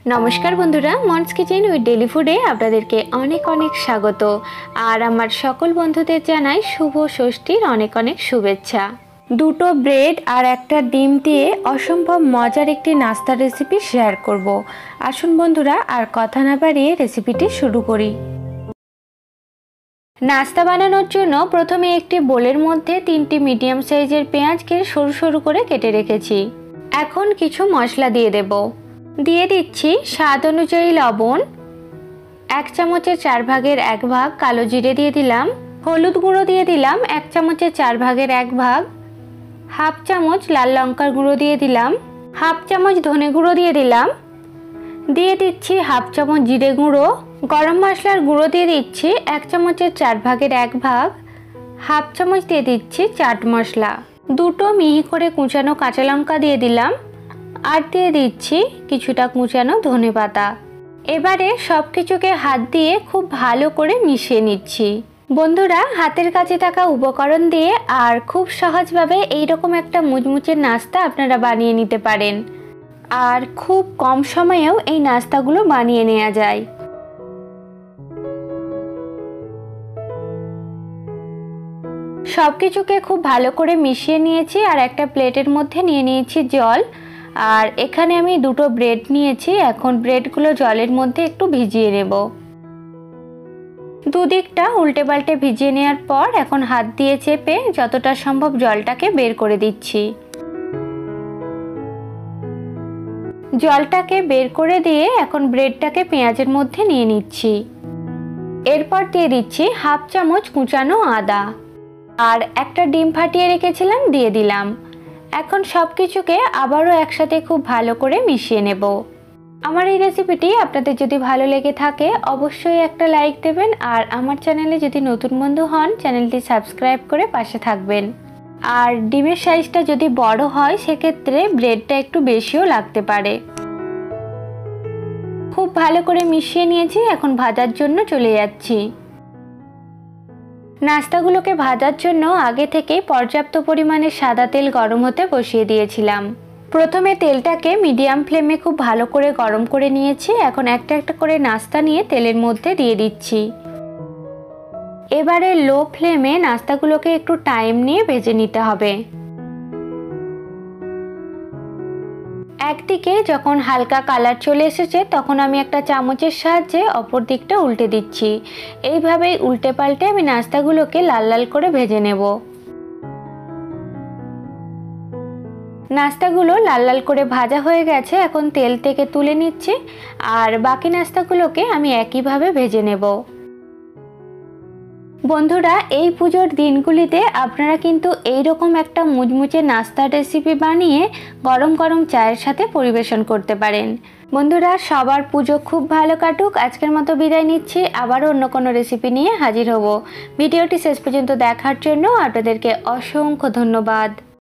नमस्कार बंधुरा मन्स kitchen with daily फुडे आपनादेरके अनेक अनेक स्वागत और आमार सकल बंधुदेर जानाई शुभ षष्ठीर अनेक अनेक शुभेच्छा। दुटो ब्रेड और एकटा डिम दिए असम्भव मजार एकटी नास्ता रेसिपि शेयर करब। आसुन बंधुरा और कथा ना बाड़िए रेसिपिटी शुरू करी। नास्ता बानानोर जोन्नो प्रथमे एकटी बोलेर मध्य 3टी मीडियम साइजेर पेंयाजके सरू सरू करे केटे रेखेछि। एखन किछु मशला दिए देब। दिए दिच्छी स्वाद अनुयायी लवण, 1 चामचेर 4 भागेर 1 भाग कालो जिरे दिए दिलाम, हलुद गुঁড়ো दिए दिलाम 1 चामचेर 4 भागेर 1 भाग, हाफ चामच लाल लंकार गुঁড়ো दिए दिलाम, हाफ चामच धने गुঁড়ো दिए दिलाम, दिए दिच्छी हाफ चामच जिरे गुঁড়ো, गरम मशलार गुঁড়ো दिए दिच्छी 1 चामचेर 4 भागेर 1 भाग, हाफ चामच दिए दिच्छी चाट मशला, दुटो मिहि करे कुचानो काँचा लंका दिए दिलाम और दिए दिच्छी किछुटा कुचानो धने पाता। एबारे सबकिछुके हाथ दिए खूब भालो करे मिशिए निচ্ছি। बंधुरा हाथेर काछे थाका उपकरण दिए और खूब सहजभावे एई रकम एकटा मुचमुचे नास्ता आपनारा बानिये निते पारेन और खूब कम समयेও এই नास्तागुलो बानिये नेওয়া যায়। सबकिछुके खूब भालो करे मिशिए निয়েছি और একটা প্লেটের মধ্যে নিয়ে নিয়েছি জল और एखाने आमी दुटो ब्रेड निয়েছি। এখন ब्रेडगुलो जलेर मধ্যে একটু ভিজিয়ে নেব। দুদিকটা উল্টে পাল্টে ভিজিয়ে নেওয়ার পর এখন হাত দিয়ে চেপে যতটা সম্ভব জলটাকে বের করে দিচ্ছি। জলটাকে বের করে দিয়ে এখন ব্রেডটাকে পেঁয়াজের মধ্যে নিয়ে নিচ্ছি। এরপর দিয়ে দিচ্ছি হাফ চামচ কুচানো আদা আর একটা ডিম ফাটিয়ে রেখেছিলাম দিয়ে দিলাম। এখন সবকিছুকে আবারও একসাথে খুব ভালো করে মিশিয়ে নেব। আমার এই রেসিপিটি আপনাদের যদি ভালো লেগে থাকে অবশ্যই একটা লাইক দেবেন আর আমার চ্যানেলে যদি নতুন বন্ধু হন চ্যানেলটি সাবস্ক্রাইব করে পাশে থাকবেন। আর ডিমের সাইজটা যদি বড় হয় সেক্ষেত্রে ব্রেডটা একটু বেশিও লাগতে পারে। খুব ভালো করে মিশিয়ে নিয়েছি, এখন ভাজার জন্য চলে যাচ্ছি। নাস্তাগুলোকে ভাজার জন্য আগে থেকেই পর্যাপ্ত পরিমাণে সাদা তেল গরম হতে বসিয়ে দিয়েছিলাম। প্রথমে তেলটাকে মিডিয়াম ফ্লেমে খুব ভালো করে গরম করে নিয়েছি। এখন একটা একটা করে নাস্তা নিয়ে তেলের মধ্যে দিয়ে দিচ্ছি। এবারে লো ফ্লেমে নাস্তাগুলোকে একটু টাইম নিয়ে ভেজে নিতে হবে। একদিকে যখন হালকা কালার চলে এসেছে তখন আমি একটা চামচের সাহায্যে অপর দিকটা উল্টে দিচ্ছি। এইভাবেই উল্টে পাল্টে আমি নাস্তাগুলোকে লাল লাল করে ভেজে নেব। নাস্তাগুলো লাল লাল করে ভাজা হয়ে গেছে, এখন তেল থেকে তুলে নিচ্ছি আর বাকি নাস্তাগুলোকে আমি একইভাবে ভেজে নেব। বন্ধুরা এই পুজোর দিনগুলিতে আপনারা কিন্তু এই রকম একটা মুচমুচে নাস্তা রেসিপি বানিয়ে গরম গরম চায়ের সাথে পরিবেশন করতে পারেন। বন্ধুরা সবার পুজো খুব ভালো কাটুক। আজকের মতো বিদায় নিচ্ছি, আবার অন্য কোনো রেসিপি নিয়ে হাজির হব। ভিডিওটি শেষ পর্যন্ত দেখার জন্য আপনাদেরকে অসংখ্য ধন্যবাদ।